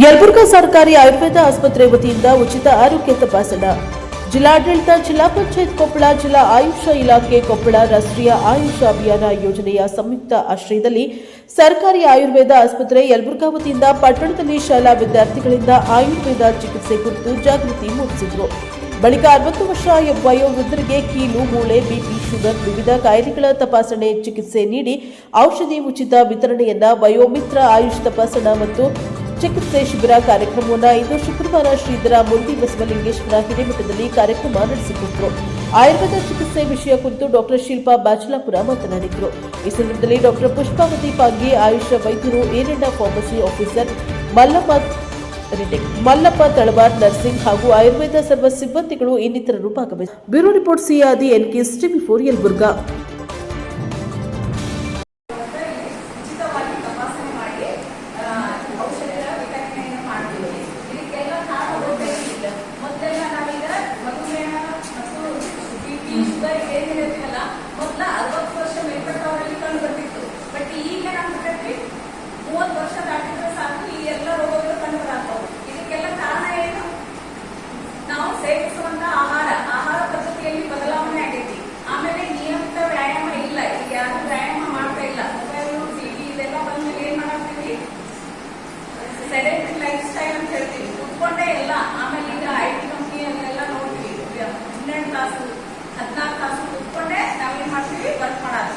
ಯಲಬುರ್ಗಾ ಸರ್ಕಾರಿ ಆಯುರ್ವೇದ ಆಸ್ಪತ್ರೆ ವತಿಯಿಂದ ಉಚಿತ ಆರೋಗ್ಯ ತಪಾಸಣಾ. ಜಿಲ್ಲಾಡಳಿತ, ಜಿಲ್ಲಾ ಪಂಚಾಯತ್ ಕೊಪ್ಪಳ, ಜಿಲ್ಲಾ ಆಯುಷ ಇಲಾಖೆ ಕೊಪ್ಪಳ, ರಾಷ್ಟ್ರೀಯ ಆಯುಷ ಅಭಿಯಾನ ಯೋಜನೆಯ ಸಂಯುಕ್ತ ಆಶ್ರಯದಲ್ಲಿ ಸರ್ಕಾರಿ ಆಯುರ್ವೇದ ಆಸ್ಪತ್ರೆ ಯಲಬುರ್ಗಾ ವತಿಯಿಂದ ಪಟ್ಟಣದಲ್ಲಿ ಶಾಲಾ ವಿದ್ಯಾರ್ಥಿಗಳಿಂದ ಆಯುರ್ವೇದ ಚಿಕಿತ್ಸೆ ಕುರಿತು ಜಾಗೃತಿ ಮೂಡಿಸಿದರು. ಬಳಿಕ 60 ವರ್ಷ ವಯೋವೃದ್ಧರಿಗೆ ಕೀಲು, ಮೂಳೆ, ಬಿಪಿ, ಶುಗರ್, ವಿವಿಧ ಕಾಯಿಲೆಗಳ ತಪಾಸಣೆ ಚಿಕಿತ್ಸೆ ನೀಡಿ ಔಷಧಿ ಉಚಿತ ವಿತರಣೆಯನ್ನ ವಯೋಮಿತ್ರ ಆಯುಷ್ ತಪಾಸಣಾ ಮತ್ತು ಚಿಕಿತ್ಸೆ ಶಿಬಿರ ಕಾರ್ಯಕ್ರಮವನ್ನು ಇಂದು ಶುಕ್ರವಾರ ಶ್ರೀಧರ ಮುಂಡಿ ಬಸವಲಿಂಗೇಶ್ವರ ಹಿರೇಮಠದಲ್ಲಿ ಕಾರ್ಯಕ್ರಮ ನಡೆಸಿಕೊಟ್ಟರು. ಆಯುರ್ವೇದ ಚಿಕಿತ್ಸೆ ವಿಷಯ ಕುರಿತು ಡಾಕ್ಟರ್ ಶಿಲ್ಪಾ ಬಾಚಲಾಪುರ ಮಾತನಾಡಿದರು. ಈ ಸಂದರ್ಭದಲ್ಲಿ ಡಾಕ್ಟರ್ ಪುಷ್ಪಾವತಿ ಪಾಗಿ, ಆಯುಷ ವೈದ್ಯರು, Eranna pharmacy officer Mallappa Talawar, nursing ಹಾಗೂ ಆಯುರ್ವೇದ ಸರ್ವ ಸಿಬ್ಬಂದಿಗಳು ಇನ್ನಿತರರು ಭಾಗವಹಿಸಿದರು. ಬ್ಯೂರೋ ರಿಪೋರ್ಟ್ ಸಿಯಾದಿ ಎನ್ಕೆಎಸ್ ಟಿವಿ4 ಯಲಬುರ್ಗಾ. ಸೆಡೆಂಟರಿ ಲೈಫ್ ಸ್ಟೈಲ್ ಅಂತ ಹೇಳ್ತೀವಿ. ಕುತ್ಕೊಂಡೇ ಎಲ್ಲ. ಆಮೇಲೆ ಈಗ IT ಕಂಪ್ನಿ ಅಲ್ಲೆಲ್ಲ ನೋಡ್ತೀವಿ 12 ತಾಸು 14 ತಾಸು ಕುತ್ಕೊಂಡೇ ನಾವೇನ್ ಮಾಡ್ತೀವಿ, ವರ್ಕ್ ಮಾಡೋದು.